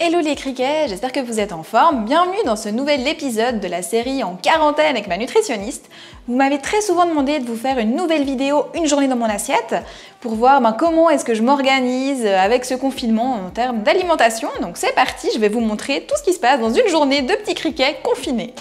Hello les criquets, j'espère que vous êtes en forme. Bienvenue dans ce nouvel épisode de la série En quarantaine avec ma nutritionniste. Vous m'avez très souvent demandé de vous faire une nouvelle vidéo, une journée dans mon assiette, pour voir comment est-ce que je m'organise avec ce confinement en termes d'alimentation. Donc c'est parti, je vais vous montrer tout ce qui se passe dans une journée de petits criquets confinés.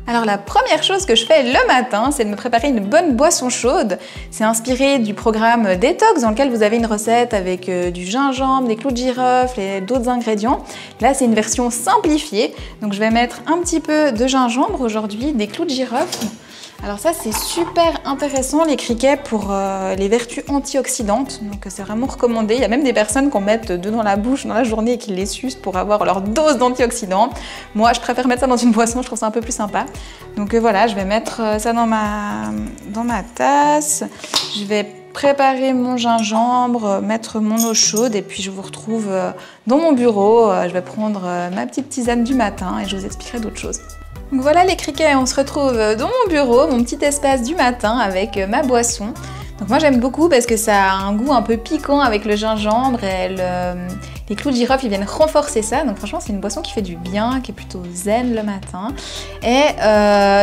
Alors la première chose que je fais le matin, c'est de me préparer une bonne boisson chaude. C'est inspiré du programme Détox dans lequel vous avez une recette avec du gingembre, des clous de girofle et d'autres ingrédients. Là, c'est une version simplifiée. Donc je vais mettre un petit peu de gingembre aujourd'hui, des clous de girofle. Alors ça, c'est super intéressant les criquets pour les vertus antioxydantes, donc c'est vraiment recommandé. Il y a même des personnes qu'on met deux dans la bouche dans la journée et qui les sucent pour avoir leur dose d'antioxydants. Moi, je préfère mettre ça dans une boisson, je trouve ça un peu plus sympa. Donc voilà, je vais mettre ça dans ma tasse. Je vais préparer mon gingembre, mettre mon eau chaude et puis je vous retrouve dans mon bureau. Je vais prendre ma petite tisane du matin et je vous expliquerai d'autres choses. Donc voilà les criquets, on se retrouve dans mon bureau, mon petit espace du matin avec ma boisson. Donc moi j'aime beaucoup parce que ça a un goût un peu piquant avec le gingembre et les clous de girofle ils viennent renforcer ça. Donc franchement c'est une boisson qui fait du bien, qui est plutôt zen le matin. Et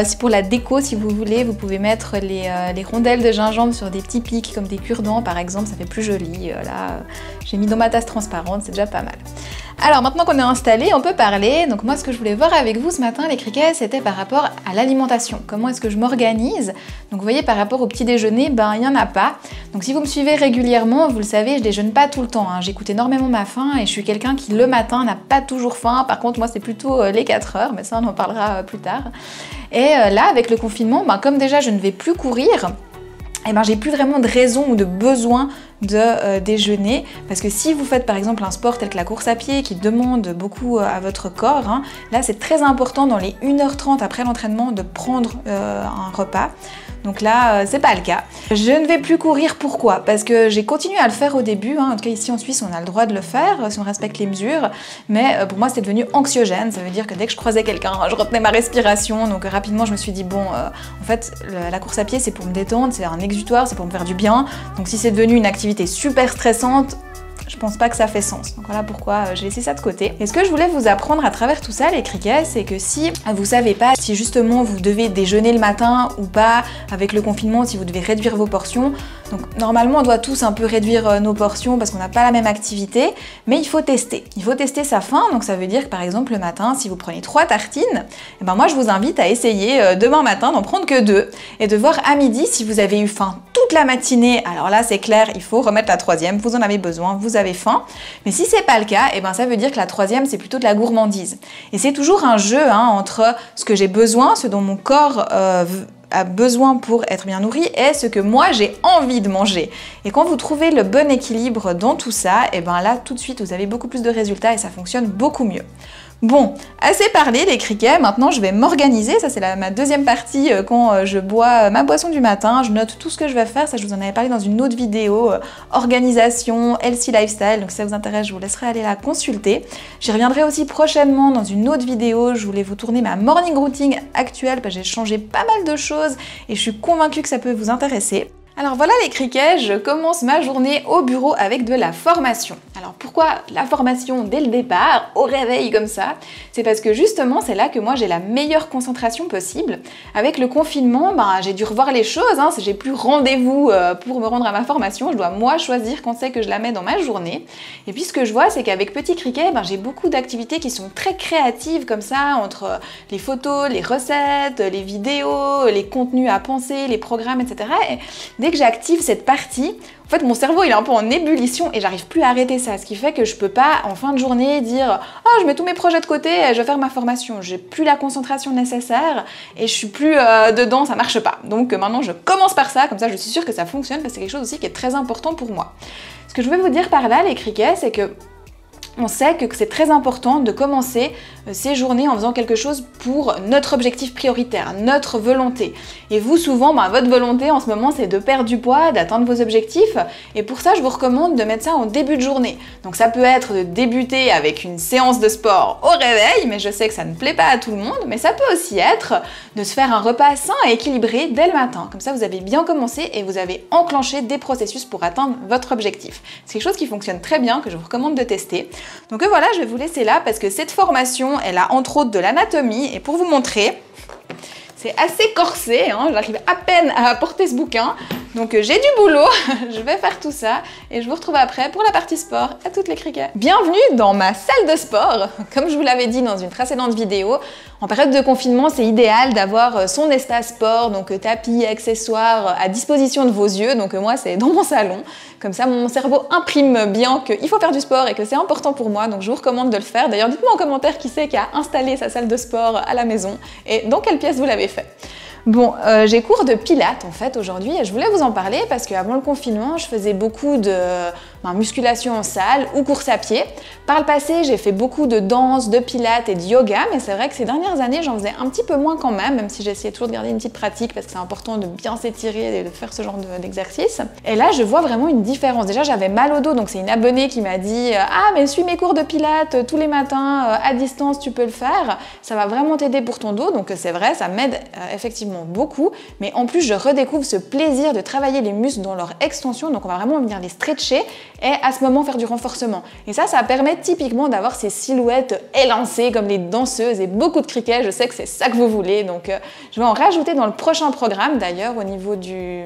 c'est pour la déco si vous voulez, vous pouvez mettre les rondelles de gingembre sur des petits pics comme des cure-dents par exemple, ça fait plus joli. Là j'ai mis dans ma tasse transparente, c'est déjà pas mal. Alors maintenant qu'on est installé, on peut parler. Donc moi ce que je voulais voir avec vous ce matin les criquets, c'était par rapport à l'alimentation. Comment est-ce que je m'organise? Donc vous voyez par rapport au petit déjeuner, il n'y en a pas. Donc si vous me suivez régulièrement, vous le savez, je déjeune pas tout le temps. J'écoute énormément ma faim et je suis quelqu'un qui le matin n'a pas toujours faim. Par contre moi c'est plutôt les 4 heures, mais ça on en parlera plus tard. Et là avec le confinement, comme déjà je ne vais plus courir, j'ai plus vraiment de raison ou de besoin de déjeuner, parce que si vous faites par exemple un sport tel que la course à pied qui demande beaucoup à votre corps, là c'est très important dans les 1h30 après l'entraînement de prendre un repas. Donc là, c'est pas le cas. Je ne vais plus courir, pourquoi? Parce que j'ai continué à le faire au début, en tout cas ici en Suisse on a le droit de le faire si on respecte les mesures, mais pour moi c'est devenu anxiogène, ça veut dire que dès que je croisais quelqu'un, je retenais ma respiration, donc rapidement je me suis dit en fait la course à pied c'est pour me détendre, c'est un exutoire, c'est pour me faire du bien, donc si c'est devenu une activité super stressante, je pense pas que ça fait sens. Donc voilà pourquoi j'ai laissé ça de côté. Et ce que je voulais vous apprendre à travers tout ça, les criquets, c'est que si vous savez pas si justement vous devez déjeuner le matin ou pas avec le confinement, si vous devez réduire vos portions, donc normalement on doit tous un peu réduire nos portions parce qu'on n'a pas la même activité, mais il faut tester. Il faut tester sa faim, donc ça veut dire que par exemple le matin, si vous prenez 3 tartines, moi je vous invite à essayer demain matin d'en prendre que 2 et de voir à midi si vous avez eu faim toute la matinée. Alors là c'est clair, il faut remettre la 3e, vous en avez besoin, vous avez faim. Mais si c'est pas le cas, ça veut dire que la 3e c'est plutôt de la gourmandise. Et c'est toujours un jeu entre ce que j'ai besoin, ce dont mon corps a besoin pour être bien nourri et ce que moi j'ai envie de manger. Et quand vous trouvez le bon équilibre dans tout ça, là tout de suite vous avez beaucoup plus de résultats et ça fonctionne beaucoup mieux. Bon, assez parlé les criquets, maintenant je vais m'organiser, ça c'est ma deuxième partie quand je bois ma boisson du matin, je note tout ce que je vais faire, ça je vous en avais parlé dans une autre vidéo, organisation, healthy lifestyle, donc si ça vous intéresse je vous laisserai aller la consulter. J'y reviendrai aussi prochainement dans une autre vidéo, je voulais vous tourner ma morning routine actuelle parce que j'ai changé pas mal de choses et je suis convaincue que ça peut vous intéresser. Alors voilà les criquets, je commence ma journée au bureau avec de la formation. Alors pourquoi la formation dès le départ, au réveil comme ça? C'est parce que justement c'est là que moi j'ai la meilleure concentration possible. Avec le confinement, j'ai dû revoir les choses, j'ai plus rendez-vous pour me rendre à ma formation, je dois moi choisir quand c'est que je la mets dans ma journée. Et puis ce que je vois c'est qu'avec Petit Criquet, j'ai beaucoup d'activités qui sont très créatives comme ça, entre les photos, les recettes, les vidéos, les contenus à penser, les programmes, etc. Et dès que j'active cette partie, en fait mon cerveau il est un peu en ébullition et j'arrive plus à arrêter ça, ce qui fait que je peux pas en fin de journée dire « Ah, je mets tous mes projets de côté, je vais faire ma formation ». J'ai plus la concentration nécessaire et je suis plus dedans, ça marche pas. Donc maintenant je commence par ça, comme ça je suis sûre que ça fonctionne parce que c'est quelque chose aussi qui est très important pour moi. Ce que je veux vous dire par là les criquets, c'est que on sait que c'est très important de commencer ces journées en faisant quelque chose pour notre objectif prioritaire, notre volonté. Et vous, souvent, votre volonté en ce moment, c'est de perdre du poids, d'atteindre vos objectifs. Et pour ça, je vous recommande de mettre ça en début de journée. Donc ça peut être de débuter avec une séance de sport au réveil, mais je sais que ça ne plaît pas à tout le monde. Mais ça peut aussi être de se faire un repas sain et équilibré dès le matin. Comme ça, vous avez bien commencé et vous avez enclenché des processus pour atteindre votre objectif. C'est quelque chose qui fonctionne très bien, que je vous recommande de tester. Donc voilà, je vais vous laisser là parce que cette formation, elle a entre autres de l'anatomie. Et pour vous montrer, c'est assez corsé, hein, j'arrive à peine à porter ce bouquin. Donc j'ai du boulot, je vais faire tout ça et je vous retrouve après pour la partie sport. À toutes les criquets. Bienvenue dans ma salle de sport. Comme je vous l'avais dit dans une précédente vidéo, en période de confinement, c'est idéal d'avoir son espace sport, donc tapis, accessoires à disposition de vos yeux. Donc moi, c'est dans mon salon. Comme ça, mon cerveau imprime bien qu'il faut faire du sport et que c'est important pour moi. Donc je vous recommande de le faire. D'ailleurs, dites-moi en commentaire qui c'est qui a installé sa salle de sport à la maison et dans quelle pièce vous l'avez fait. Bon, j'ai cours de pilates en fait aujourd'hui et je voulais vous en parler parce qu'avant le confinement, je faisais beaucoup de musculation en salle ou course à pied. Par le passé, j'ai fait beaucoup de danse, de pilates et de yoga, mais c'est vrai que ces dernières années, j'en faisais un petit peu moins quand même si j'essayais toujours de garder une petite pratique parce que c'est important de bien s'étirer et de faire ce genre d'exercice. Et là, je vois vraiment une différence. Déjà, j'avais mal au dos, donc c'est une abonnée qui m'a dit « Ah, mais suis mes cours de pilates tous les matins, à distance, tu peux le faire. Ça va vraiment t'aider pour ton dos. » Donc c'est vrai, ça m'aide effectivement beaucoup, mais en plus je redécouvre ce plaisir de travailler les muscles dans leur extension, donc on va vraiment venir les stretcher et à ce moment faire du renforcement. Et ça permet typiquement d'avoir ces silhouettes élancées comme les danseuses et beaucoup de criquets, je sais que c'est ça que vous voulez, donc je vais en rajouter dans le prochain programme d'ailleurs au niveau du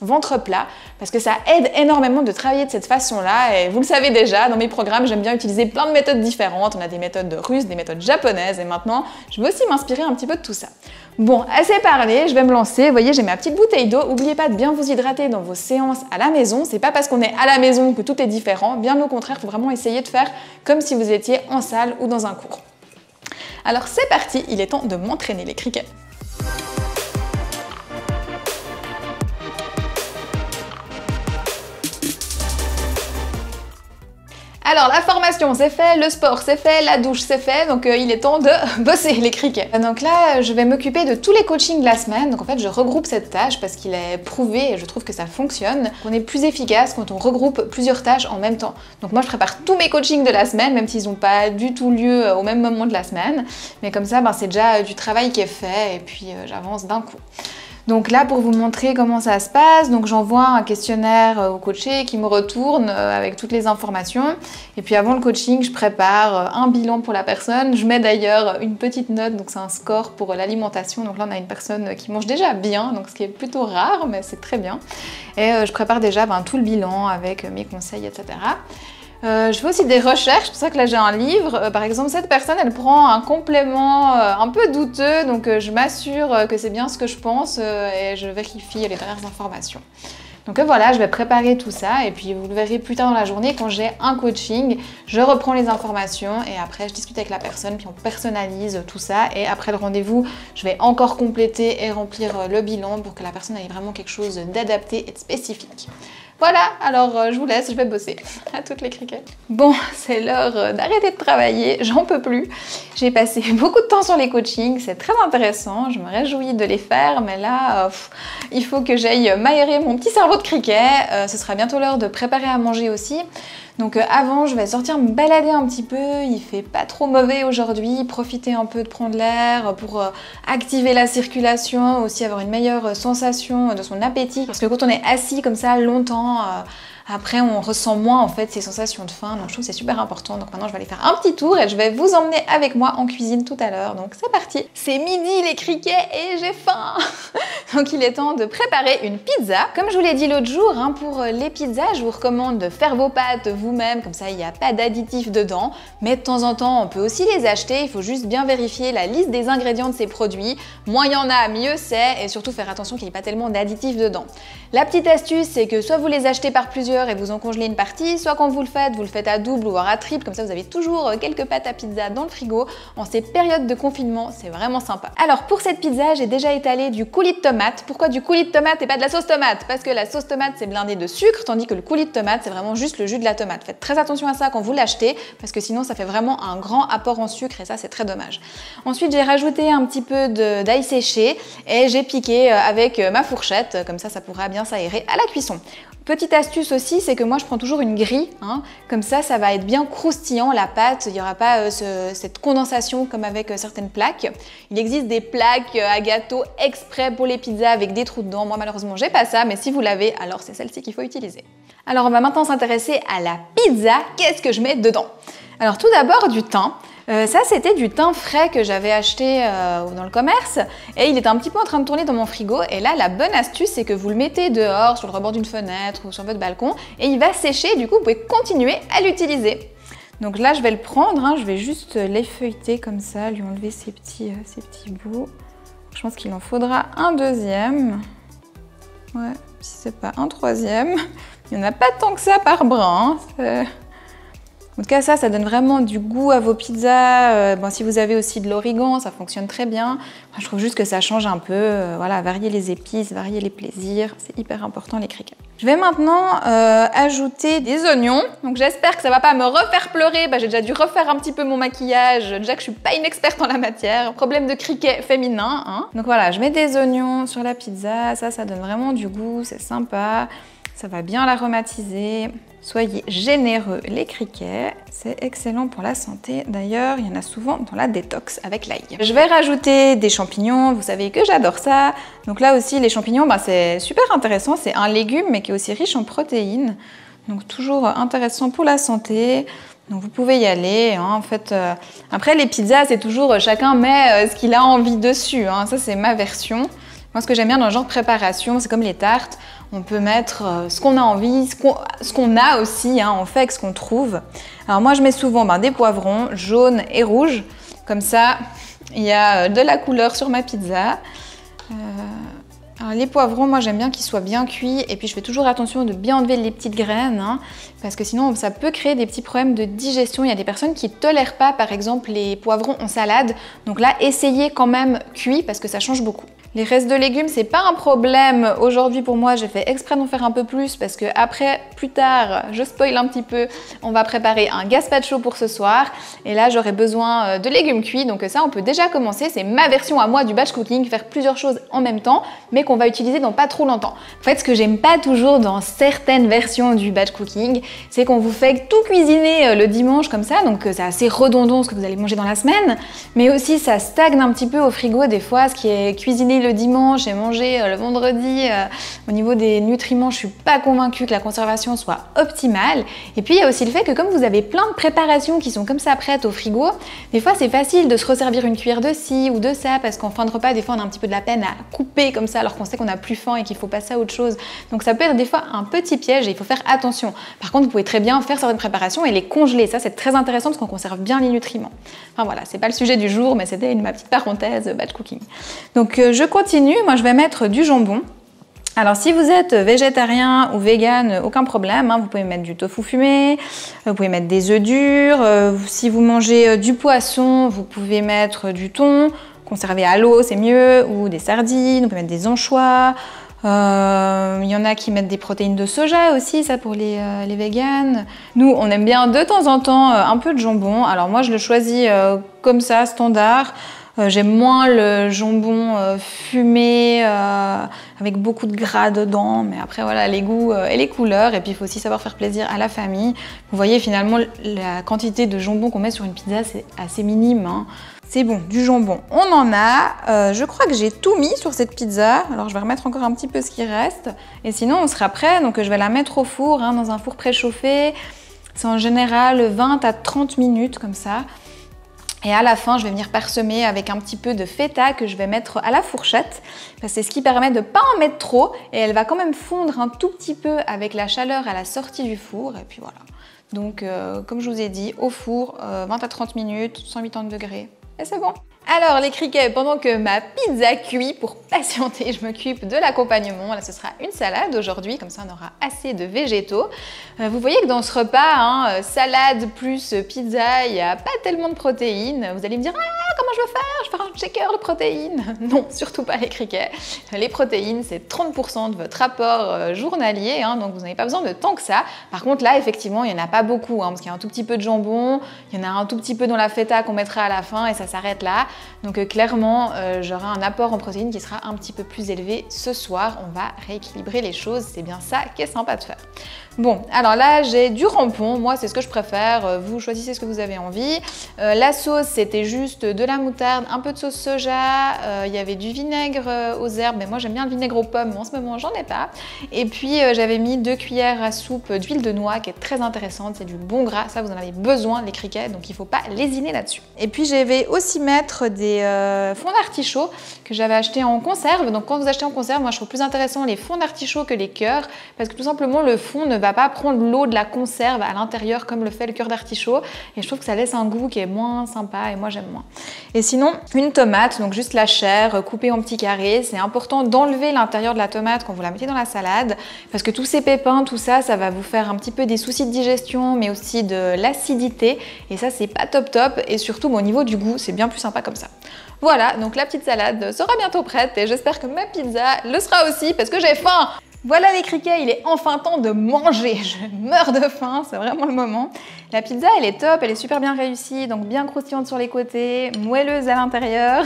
ventre plat, parce que ça aide énormément de travailler de cette façon-là, et vous le savez déjà, dans mes programmes j'aime bien utiliser plein de méthodes différentes, on a des méthodes russes, des méthodes japonaises, et maintenant je veux aussi m'inspirer un petit peu de tout ça. Bon, assez parlé, je vais me lancer. Vous voyez, j'ai ma petite bouteille d'eau. N'oubliez pas de bien vous hydrater dans vos séances à la maison. C'est pas parce qu'on est à la maison que tout est différent. Bien au contraire, il faut vraiment essayer de faire comme si vous étiez en salle ou dans un cours. Alors c'est parti, il est temps de m'entraîner les criquets. Alors la formation c'est fait, le sport c'est fait, la douche c'est fait, donc il est temps de bosser les criquets. Donc là je vais m'occuper de tous les coachings de la semaine, donc en fait je regroupe cette tâche parce qu'il est prouvé et je trouve que ça fonctionne. On est plus efficace quand on regroupe plusieurs tâches en même temps. Donc moi je prépare tous mes coachings de la semaine, même s'ils n'ont pas du tout lieu au même moment de la semaine, mais comme ça c'est déjà du travail qui est fait et puis j'avance d'un coup. Donc là, pour vous montrer comment ça se passe, donc j'envoie un questionnaire au coaché qui me retourne avec toutes les informations. Et puis avant le coaching, je prépare un bilan pour la personne. Je mets d'ailleurs une petite note, donc c'est un score pour l'alimentation. Donc là, on a une personne qui mange déjà bien, donc ce qui est plutôt rare, mais c'est très bien. Et je prépare déjà tout le bilan avec mes conseils, etc. Je fais aussi des recherches, c'est pour ça que là j'ai un livre. Par exemple, cette personne, elle prend un complément un peu douteux, donc je m'assure que c'est bien ce que je pense et je vérifie les dernières informations. Donc voilà, je vais préparer tout ça et puis vous le verrez plus tard dans la journée quand j'ai un coaching, je reprends les informations et après je discute avec la personne puis on personnalise tout ça et après le rendez-vous, je vais encore compléter et remplir le bilan pour que la personne ait vraiment quelque chose d'adapté et de spécifique. Voilà, alors je vous laisse, je vais bosser. À toutes les criquets. Bon, c'est l'heure d'arrêter de travailler, j'en peux plus. J'ai passé beaucoup de temps sur les coachings, c'est très intéressant, je me réjouis de les faire, mais là, il faut que j'aille m'aérer mon petit cerveau de criquet. Ce sera bientôt l'heure de préparer à manger aussi. Donc avant, je vais sortir me balader un petit peu, il fait pas trop mauvais aujourd'hui, profiter un peu de prendre l'air pour activer la circulation, aussi avoir une meilleure sensation de son appétit. Parce que quand on est assis comme ça longtemps, après on ressent moins en fait ces sensations de faim, donc je trouve que c'est super important. Donc maintenant je vais aller faire un petit tour et je vais vous emmener avec moi en cuisine tout à l'heure. Donc c'est parti. C'est midi les criquets et j'ai faim. Donc il est temps de préparer une pizza. Comme je vous l'ai dit l'autre jour, pour les pizzas, je vous recommande de faire vos pâtes vous-même, comme ça il n'y a pas d'additifs dedans. Mais de temps en temps, on peut aussi les acheter, il faut juste bien vérifier la liste des ingrédients de ces produits. Moins il y en a, mieux c'est, et surtout faire attention qu'il n'y ait pas tellement d'additifs dedans. La petite astuce, c'est que soit vous les achetez par plusieurs plusieurs et vous en congelez une partie, soit quand vous le faites à double ou voire à triple, comme ça vous avez toujours quelques pâtes à pizza dans le frigo. En ces périodes de confinement, c'est vraiment sympa. Alors pour cette pizza, j'ai déjà étalé du coulis de tomate. Pourquoi du coulis de tomate et pas de la sauce tomate? Parce que la sauce tomate c'est blindé de sucre, tandis que le coulis de tomate c'est vraiment juste le jus de la tomate. Faites très attention à ça quand vous l'achetez, parce que sinon ça fait vraiment un grand apport en sucre et ça c'est très dommage. Ensuite j'ai rajouté un petit peu d'ail séché et j'ai piqué avec ma fourchette, comme ça pourra bien s'aérer à la cuisson. Petite astuce aussi, c'est que moi je prends toujours une grille, hein, comme ça va être bien croustillant la pâte, il n'y aura pas cette condensation comme avec certaines plaques. Il existe des plaques à gâteau exprès pour les pizzas avec des trous dedans, moi malheureusement j'ai pas ça, mais si vous l'avez, alors c'est celle-ci qu'il faut utiliser. Alors on va maintenant s'intéresser à la pizza, qu'est-ce que je mets dedans? Alors tout d'abord du thym. Ça c'était du thym frais que j'avais acheté dans le commerce et il était un petit peu en train de tourner dans mon frigo et là la bonne astuce c'est que vous le mettez dehors sur le rebord d'une fenêtre ou sur votre balcon et il va sécher, du coup vous pouvez continuer à l'utiliser. Donc là je vais le prendre, hein, je vais juste l'effeuilleter comme ça, lui enlever ces petits bouts. Je pense qu'il en faudra un deuxième, ouais, si c'est pas un troisième. Il n'y en a pas tant que ça par brin, hein. En tout cas, ça donne vraiment du goût à vos pizzas. Bon, si vous avez aussi de l'origan, ça fonctionne très bien. Enfin, je trouve juste que ça change un peu. Voilà, varier les épices, varier les plaisirs. C'est hyper important, les criquets. Je vais maintenant ajouter des oignons. Donc j'espère que ça va pas me refaire pleurer. J'ai déjà dû refaire un petit peu mon maquillage. Déjà que je suis pas une experte en la matière. Problème de criquet féminin, hein. Donc voilà, je mets des oignons sur la pizza. Ça donne vraiment du goût. C'est sympa. Ça va bien l'aromatiser. Soyez généreux les criquets, c'est excellent pour la santé. D'ailleurs, il y en a souvent dans la détox avec l'ail. Je vais rajouter des champignons, vous savez que j'adore ça. Donc là aussi, les champignons, c'est super intéressant. C'est un légume, mais qui est aussi riche en protéines. Donc toujours intéressant pour la santé. Donc vous pouvez y aller, hein. En fait, après les pizzas, c'est toujours chacun met ce qu'il a envie dessus, hein. Ça, c'est ma version. Moi, ce que j'aime bien dans le genre préparation, c'est comme les tartes. On peut mettre ce qu'on a envie, ce qu'on a aussi, hein, on fait avec ce qu'on trouve. Alors moi je mets souvent des poivrons jaunes et rouges, comme ça il y a de la couleur sur ma pizza. Alors les poivrons, moi j'aime bien qu'ils soient bien cuits et puis je fais toujours attention de bien enlever les petites graines, hein, parce que sinon ça peut créer des petits problèmes de digestion. Il y a des personnes qui ne tolèrent pas par exemple les poivrons en salade, donc là essayez quand même cuit parce que ça change beaucoup. Les restes de légumes, c'est pas un problème aujourd'hui pour moi, j'ai fait exprès d'en faire un peu plus parce que après, plus tard, je spoil un petit peu, on va préparer un gazpacho pour ce soir et là j'aurai besoin de légumes cuits, donc ça on peut déjà commencer, c'est ma version à moi du batch cooking, faire plusieurs choses en même temps mais qu'on va utiliser dans pas trop longtemps. En fait, ce que j'aime pas toujours dans certaines versions du batch cooking, c'est qu'on vous fait tout cuisiner le dimanche comme ça, donc c'est assez redondant ce que vous allez manger dans la semaine, mais aussi ça stagne un petit peu au frigo des fois, ce qui est cuisiné le dimanche et manger le vendredi. Au niveau des nutriments, je suis pas convaincue que la conservation soit optimale. Et puis il y a aussi le fait que comme vous avez plein de préparations qui sont comme ça prêtes au frigo, des fois c'est facile de se resservir une cuillère de ci ou de ça parce qu'en fin de repas, des fois on a un petit peu de la peine à couper comme ça alors qu'on sait qu'on a plus faim et qu'il faut passer à autre chose. Donc ça peut être des fois un petit piège et il faut faire attention. Par contre, vous pouvez très bien faire certaines préparations et les congeler. Ça, c'est très intéressant parce qu'on conserve bien les nutriments. Enfin voilà, c'est pas le sujet du jour, mais c'était ma petite parenthèse batch cooking. Donc je continue, moi je vais mettre du jambon. Alors si vous êtes végétarien ou vegan, aucun problème, hein, vous pouvez mettre du tofu fumé, vous pouvez mettre des œufs durs, si vous mangez du poisson, vous pouvez mettre du thon, conservé à l'eau c'est mieux, ou des sardines, vous pouvez mettre des anchois, il y en a qui mettent des protéines de soja aussi, ça pour les véganes. Nous on aime bien de temps en temps un peu de jambon, alors moi je le choisis comme ça, standard. J'aime moins le jambon fumé avec beaucoup de gras dedans, mais après voilà les goûts et les couleurs, et puis il faut aussi savoir faire plaisir à la famille. Vous voyez finalement la quantité de jambon qu'on met sur une pizza c'est assez minime, hein. C'est bon, du jambon on en a, je crois que j'ai tout mis sur cette pizza, alors je vais remettre encore un petit peu ce qui reste, et sinon on sera prêt, donc je vais la mettre au four, hein, dans un four préchauffé, c'est en général 20 à 30 minutes comme ça. Et à la fin, je vais venir parsemer avec un petit peu de feta que je vais mettre à la fourchette. C'est ce qui permet de ne pas en mettre trop et elle va quand même fondre un tout petit peu avec la chaleur à la sortie du four. Et puis voilà. Donc, comme je vous ai dit, au four, 20 à 30 minutes, 180 degrés. Et c'est bon. Alors les criquets, pendant que ma pizza cuit, pour patienter, je m'occupe de l'accompagnement. Là, ce sera une salade aujourd'hui, comme ça on aura assez de végétaux. Vous voyez que dans ce repas, salade plus pizza, il n'y a pas tellement de protéines. Vous allez me dire, ah, comment je vais faire? Je vais faire un shaker de protéines. Non, surtout pas les criquets. Les protéines, c'est 30% de votre apport journalier, donc vous n'avez pas besoin de tant que ça. Par contre, là, effectivement, il n'y en a pas beaucoup, parce qu'il y a un tout petit peu de jambon, il y en a un tout petit peu dans la feta qu'on mettra à la fin et ça s'arrête là. Donc clairement, j'aurai un apport en protéines qui sera un petit peu plus élevé ce soir. On va rééquilibrer les choses, c'est bien ça qui est sympa de faire. Bon, alors là, j'ai du rampon. Moi, c'est ce que je préfère. Vous choisissez ce que vous avez envie. La sauce, c'était juste de la moutarde, un peu de sauce soja. Il y avait du vinaigre aux herbes, mais moi, j'aime bien le vinaigre aux pommes, mais en ce moment, j'en ai pas. Et puis, j'avais mis 2 cuillères à soupe d'huile de noix, qui est très intéressante. C'est du bon gras. Ça, vous en avez besoin, les criquets, donc il ne faut pas lésiner là-dessus. Et puis, je vais aussi mettre des fonds d'artichaut que j'avais acheté en conserve. Donc, quand vous achetez en conserve, moi, je trouve plus intéressant les fonds d'artichaut que les cœurs, parce que tout simplement, le fond ne va pas prendre l'eau de la conserve à l'intérieur comme le fait le cœur d'artichaut, et je trouve que ça laisse un goût qui est moins sympa et moi j'aime moins. Et sinon, une tomate, donc juste la chair coupée en petits carrés. C'est important d'enlever l'intérieur de la tomate quand vous la mettez dans la salade, parce que tous ces pépins, tout ça, ça va vous faire un petit peu des soucis de digestion, mais aussi de l'acidité, et ça c'est pas top top, et surtout au niveau du goût, c'est bien plus sympa comme ça. Voilà, donc la petite salade sera bientôt prête et j'espère que ma pizza le sera aussi parce que j'ai faim. Voilà les criquets, il est enfin temps de manger. Je meurs de faim, c'est vraiment le moment. La pizza, elle est top, elle est super bien réussie, donc bien croustillante sur les côtés, moelleuse à l'intérieur.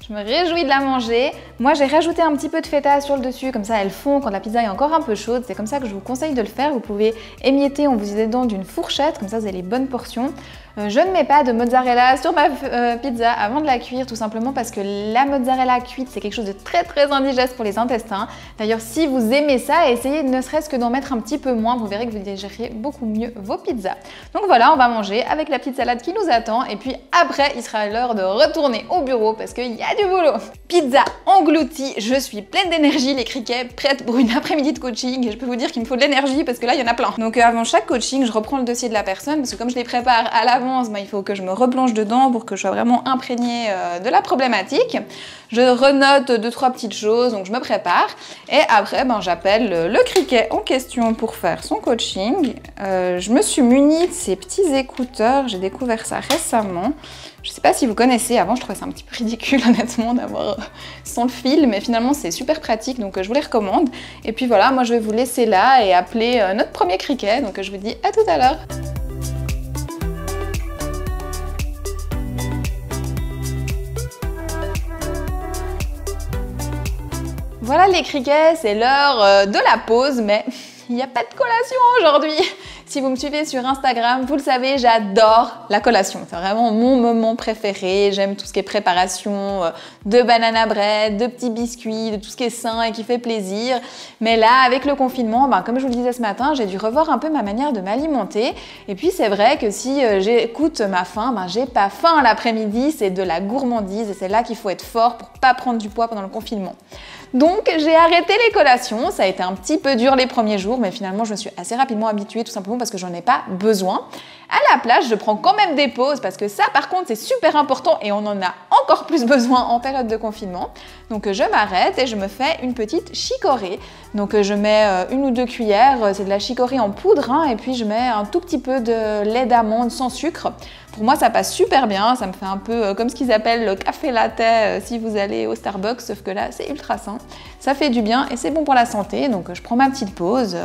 Je me réjouis de la manger. Moi, j'ai rajouté un petit peu de feta sur le dessus, comme ça elle fond quand la pizza est encore un peu chaude. C'est comme ça que je vous conseille de le faire. Vous pouvez émietter en vous aidant d'une fourchette, comme ça vous avez les bonnes portions. Je ne mets pas de mozzarella sur ma pizza avant de la cuire, tout simplement parce que la mozzarella cuite, c'est quelque chose de très très indigeste pour les intestins. D'ailleurs, si vous aimez ça, essayez ne serait-ce que d'en mettre un petit peu moins, vous verrez que vous digérez beaucoup mieux vos pizzas. Donc voilà, on va manger avec la petite salade qui nous attend, et puis après, il sera l'heure de retourner au bureau parce qu'il y a du boulot. Pizza engloutie, je suis pleine d'énergie, les criquets, prête pour une après-midi de coaching, et je peux vous dire qu'il me faut de l'énergie parce que là, il y en a plein. Donc avant chaque coaching, je reprends le dossier de la personne, parce que comme je les prépare à l'avance, il faut que je me replonge dedans pour que je sois vraiment imprégnée de la problématique. Je renote 2-3 petites choses, donc je me prépare. Et après, j'appelle le criquet en question pour faire son coaching. Je me suis munie de ces petits écouteurs, j'ai découvert ça récemment. Je ne sais pas si vous connaissez, avant je trouvais ça un petit peu ridicule honnêtement d'avoir sans le fil, mais finalement c'est super pratique, donc je vous les recommande. Et puis voilà, moi je vais vous laisser là et appeler notre premier criquet, donc je vous dis à tout à l'heure. Voilà les criquets, c'est l'heure de la pause, mais il n'y a pas de collation aujourd'hui. Si vous me suivez sur Instagram, vous le savez, j'adore la collation. C'est vraiment mon moment préféré. J'aime tout ce qui est préparation de banana bread, de petits biscuits, de tout ce qui est sain et qui fait plaisir. Mais là, avec le confinement, comme je vous le disais ce matin, j'ai dû revoir un peu ma manière de m'alimenter. Et puis c'est vrai que si j'écoute ma faim, j'ai pas faim l'après-midi, c'est de la gourmandise et c'est là qu'il faut être fort pour pas prendre du poids pendant le confinement. Donc j'ai arrêté les collations, ça a été un petit peu dur les premiers jours, mais finalement je me suis assez rapidement habituée tout simplement parce que j'en ai pas besoin. À la place, je prends quand même des pauses parce que ça par contre c'est super important et on en a encore plus besoin en période de confinement. Donc je m'arrête et je me fais une petite chicorée. Donc je mets 1 ou 2 cuillères, c'est de la chicorée en poudre, et puis je mets un tout petit peu de lait d'amande sans sucre. Pour moi ça passe super bien, ça me fait un peu comme ce qu'ils appellent le café latte si vous allez au Starbucks, sauf que là c'est ultra sain. Ça fait du bien et c'est bon pour la santé, donc je prends ma petite pause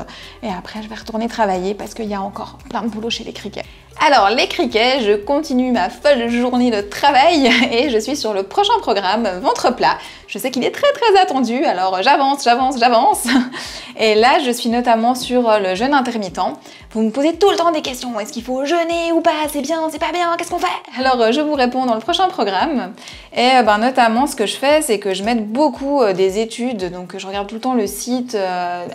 et après je vais retourner travailler parce qu'il y a encore plein de boulot chez les criquets. Alors les criquets, je continue ma folle journée de travail et je suis sur le prochain programme ventre plat. Je sais qu'il est très très attendu, alors j'avance. Et là je suis notamment sur le jeûne intermittent. Vous me posez tout le temps des questions, est-ce qu'il faut jeûner ou pas? C'est bien, c'est pas bien, qu'est-ce qu'on fait? Alors je vous réponds dans le prochain programme. Et notamment ce que je fais, c'est que je mets beaucoup des études, donc je regarde tout le temps le site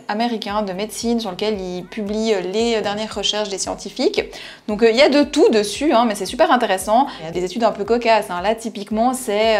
américain de médecine sur lequel ils publient les dernières recherches des scientifiques. Donc il y a de tout dessus, mais c'est super intéressant. Il y a des études un peu cocasses. Là typiquement c'est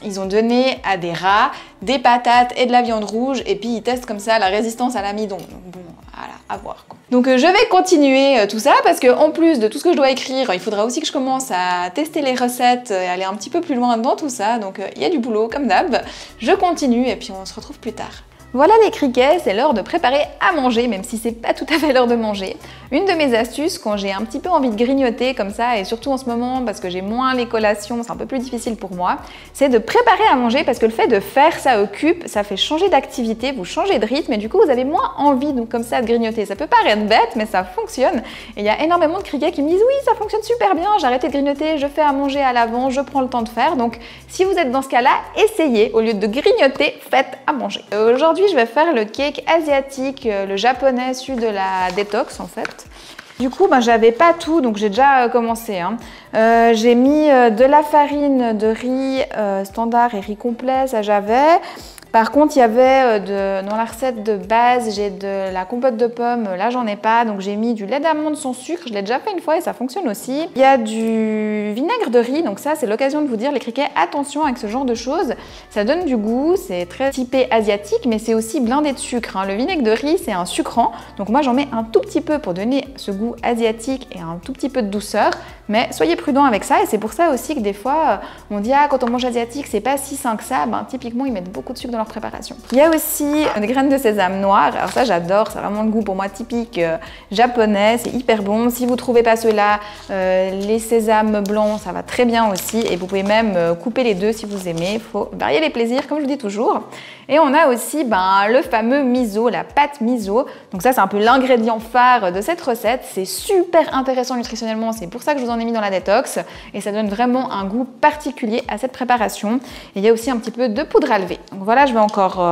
ils ont donné à des rats des patates et de la viande rouge et puis ils testent comme ça la résistance à l'amidon. Donc bon, voilà, à voir quoi. Donc je vais continuer tout ça parce qu'en plus de tout ce que je dois écrire, il faudra aussi que je commence à tester les recettes et aller un petit peu plus loin dans tout ça. Donc il y a du boulot comme d'hab. Je continue et puis on se retrouve plus tard. Voilà les criquets, c'est l'heure de préparer à manger, même si c'est pas tout à fait l'heure de manger. Une de mes astuces quand j'ai un petit peu envie de grignoter comme ça, et surtout en ce moment parce que j'ai moins les collations, c'est un peu plus difficile pour moi, c'est de préparer à manger parce que le fait de faire ça occupe, ça fait changer d'activité, vous changez de rythme et du coup vous avez moins envie donc comme ça de grignoter. Ça peut paraître bête mais ça fonctionne et il y a énormément de criquets qui me disent oui ça fonctionne super bien, j'ai arrêté de grignoter, je fais à manger à l'avant, je prends le temps de faire. Donc si vous êtes dans ce cas-là, essayez, au lieu de grignoter, faites à manger. Aujourd'hui je vais faire le cake asiatique, le japonais issu de la détox en fait. Du coup, j'avais pas tout, donc j'ai déjà commencé. J'ai mis de la farine de riz standard et riz complet, ça j'avais. Par contre, il y avait dans la recette de base, j'ai de la compote de pommes, là j'en ai pas, donc j'ai mis du lait d'amande sans sucre, je l'ai déjà fait une fois et ça fonctionne aussi. Il y a du vinaigre de riz, donc ça c'est l'occasion de vous dire les criquets, attention avec ce genre de choses, ça donne du goût, c'est très typé asiatique, mais c'est aussi blindé de sucre. Le vinaigre de riz c'est un sucrant, donc moi j'en mets un tout petit peu pour donner ce goût asiatique et un tout petit peu de douceur, mais soyez prudents avec ça et c'est pour ça aussi que des fois on dit ah quand on mange asiatique c'est pas si sain que ça, typiquement ils mettent beaucoup de sucre dans leur préparation. Il y a aussi des graines de sésame noires, alors ça j'adore, c'est vraiment le goût pour moi typique japonais, c'est hyper bon. Si vous trouvez pas ceux-là, les sésames blancs ça va très bien aussi et vous pouvez même couper les deux si vous aimez, il faut varier les plaisirs comme je vous dis toujours. Et on a aussi le fameux miso, la pâte miso, donc ça c'est un peu l'ingrédient phare de cette recette, c'est super intéressant nutritionnellement, c'est pour ça que je vous en ai mis dans la détox et ça donne vraiment un goût particulier à cette préparation. Et il y a aussi un petit peu de poudre à lever. Donc voilà, je vais encore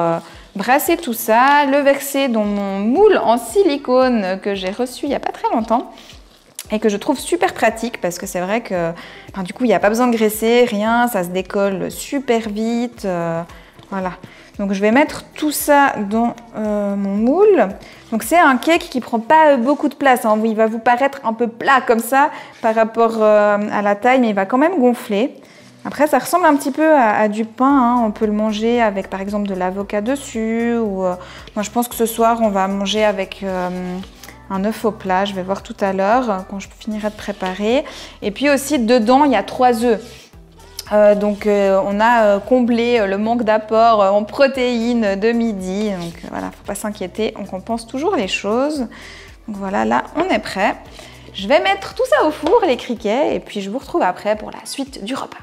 brasser tout ça, le verser dans mon moule en silicone que j'ai reçu il n'y a pas très longtemps et que je trouve super pratique parce que c'est vrai que du coup il n'y a pas besoin de graisser, rien, ça se décolle super vite, voilà. Donc je vais mettre tout ça dans mon moule. Donc c'est un cake qui prend pas beaucoup de place, il va vous paraître un peu plat comme ça par rapport à la taille, mais il va quand même gonfler. Après ça ressemble un petit peu à du pain, on peut le manger avec par exemple de l'avocat dessus, ou moi je pense que ce soir on va manger avec un œuf au plat, je vais voir tout à l'heure quand je finirai de préparer. Et puis aussi dedans il y a 3 œufs. Donc on a comblé le manque d'apport en protéines de midi, donc voilà, faut pas s'inquiéter, on compense toujours les choses. Donc voilà, là on est prêt. Je vais mettre tout ça au four, les criquets, et puis je vous retrouve après pour la suite du repas.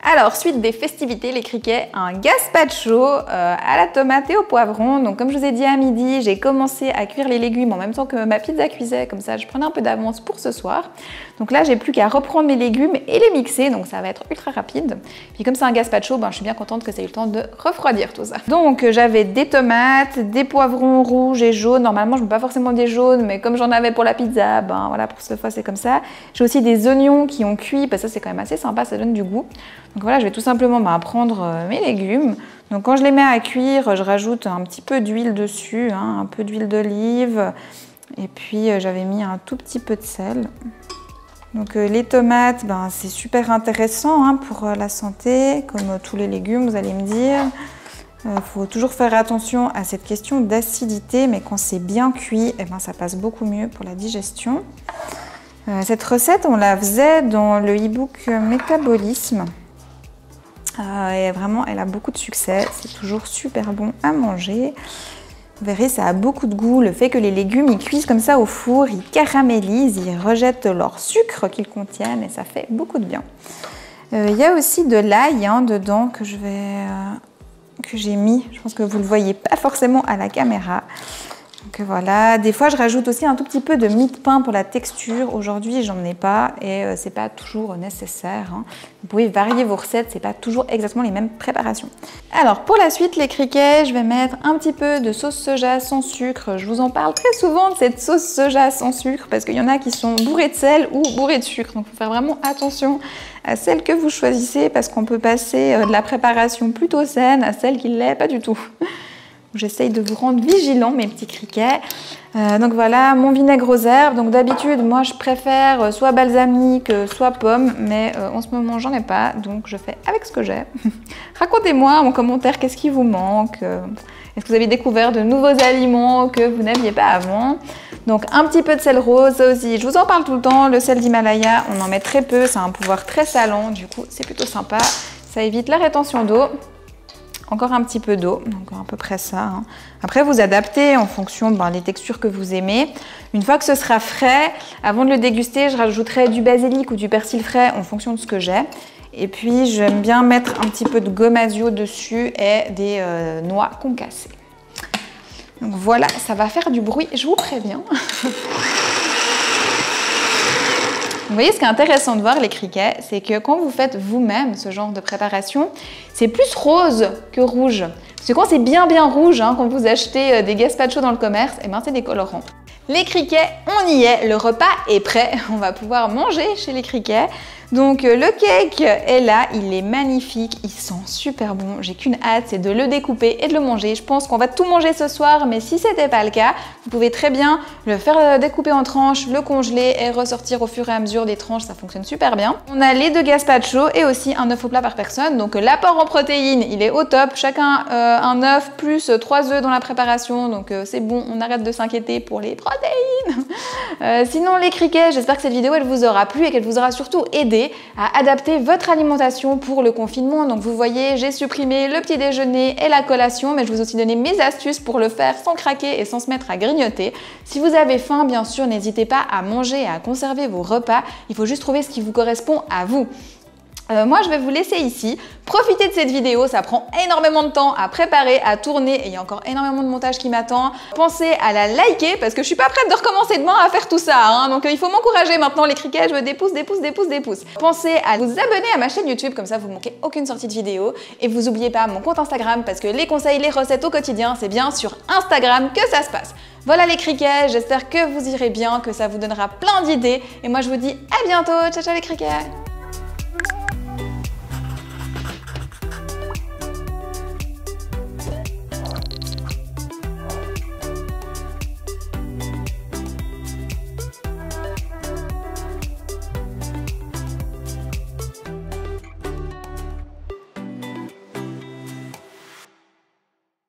Alors, suite des festivités, les criquets, un gazpacho à la tomate et au poivron. Donc comme je vous ai dit à midi, j'ai commencé à cuire les légumes en même temps que ma pizza cuisait, comme ça je prenais un peu d'avance pour ce soir. Donc là, j'ai plus qu'à reprendre mes légumes et les mixer, donc ça va être ultra rapide. Puis comme c'est un gazpacho, je suis bien contente que ça ait eu le temps de refroidir tout ça. Donc j'avais des tomates, des poivrons rouges et jaunes. Normalement, je ne mets pas forcément des jaunes, mais comme j'en avais pour la pizza, voilà, pour cette fois c'est comme ça. J'ai aussi des oignons qui ont cuit, parce que ça c'est quand même assez sympa, ça donne du goût. Donc voilà, je vais tout simplement prendre mes légumes. Donc quand je les mets à cuire, je rajoute un petit peu d'huile dessus, un peu d'huile d'olive. Et puis j'avais mis un tout petit peu de sel. Donc les tomates, c'est super intéressant pour la santé, comme tous les légumes, vous allez me dire. Il faut toujours faire attention à cette question d'acidité, mais quand c'est bien cuit, ça passe beaucoup mieux pour la digestion. Cette recette, on la faisait dans le e-book Métabolisme. Et vraiment, elle a beaucoup de succès, c'est toujours super bon à manger. Vous verrez, ça a beaucoup de goût. Le fait que les légumes ils cuisent comme ça au four, ils caramélisent, ils rejettent leur sucre qu'ils contiennent et ça fait beaucoup de bien. Il y a aussi de l'ail dedans que j'ai mis. Je pense que vous ne le voyez pas forcément à la caméra. Donc voilà, des fois je rajoute aussi un tout petit peu de mie de pain pour la texture. Aujourd'hui j'en ai pas et c'est pas toujours nécessaire. Vous pouvez varier vos recettes, c'est pas toujours exactement les mêmes préparations. Alors pour la suite les criquets, je vais mettre un petit peu de sauce soja sans sucre. Je vous en parle très souvent de cette sauce soja sans sucre parce qu'il y en a qui sont bourrées de sel ou bourrées de sucre. Donc il faut faire vraiment attention à celle que vous choisissez parce qu'on peut passer de la préparation plutôt saine à celle qui ne l'est pas du tout. J'essaye de vous rendre vigilant, mes petits criquets. Donc voilà, mon vinaigre aux herbes. Donc d'habitude, moi, je préfère soit balsamique, soit pomme. Mais en ce moment, j'en ai pas. Donc je fais avec ce que j'ai. Racontez-moi en commentaire qu'est-ce qui vous manque. Est-ce que vous avez découvert de nouveaux aliments que vous n'aviez pas avant? Donc un petit peu de sel rose, ça aussi, je vous en parle tout le temps, le sel d'Himalaya, on en met très peu, ça a un pouvoir très salant, du coup c'est plutôt sympa, ça évite la rétention d'eau. Encore un petit peu d'eau, encore à peu près ça. Hein. Après, vous adaptez en fonction des textures que vous aimez. Une fois que ce sera frais, avant de le déguster, je rajouterai du basilic ou du persil frais en fonction de ce que j'ai. Et puis, j'aime bien mettre un petit peu de gomme asio dessus et des noix concassées. Donc voilà, ça va faire du bruit, je vous préviens. Vous voyez, ce qui est intéressant de voir les criquets, c'est que quand vous faites vous-même ce genre de préparation, c'est plus rose que rouge. Parce que quand c'est bien rouge, hein, quand vous achetez des gazpacho dans le commerce, et c'est des colorants. Les criquets, on y est, le repas est prêt, on va pouvoir manger chez les criquets. Donc le cake est là, il est magnifique, il sent super bon. J'ai qu'une hâte, c'est de le découper et de le manger. Je pense qu'on va tout manger ce soir, mais si c'était pas le cas, vous pouvez très bien le faire découper en tranches, le congeler et ressortir au fur et à mesure des tranches, ça fonctionne super bien. On a les 2 gazpacho et aussi un œuf au plat par personne. Donc l'apport en protéines, il est au top. Chacun un œuf plus 3 œufs dans la préparation, donc c'est bon, on arrête de s'inquiéter pour les protéines. Sinon les criquets, j'espère que cette vidéo elle vous aura plu et qu'elle vous aura surtout aidé à adapter votre alimentation pour le confinement. Donc vous voyez, j'ai supprimé le petit déjeuner et la collation, mais je vous ai aussi donné mes astuces pour le faire sans craquer et sans se mettre à grignoter. Si vous avez faim, bien sûr, n'hésitez pas à manger et à conserver vos repas. Il faut juste trouver ce qui vous correspond à vous. Moi, je vais vous laisser ici. Profitez de cette vidéo, ça prend énormément de temps à préparer, à tourner et il y a encore énormément de montage qui m'attend. Pensez à la liker parce que je suis pas prête de recommencer demain à faire tout ça. Hein. Donc il faut m'encourager maintenant les criquets, je veux des pouces, des pouces, des pouces, des pouces. Pensez à vous abonner à ma chaîne YouTube, comme ça vous ne manquez aucune sortie de vidéo. Et vous n'oubliez pas mon compte Instagram parce que les conseils, les recettes au quotidien, c'est bien sur Instagram que ça se passe. Voilà les criquets, j'espère que vous irez bien, que ça vous donnera plein d'idées. Et moi je vous dis à bientôt, ciao ciao les criquets.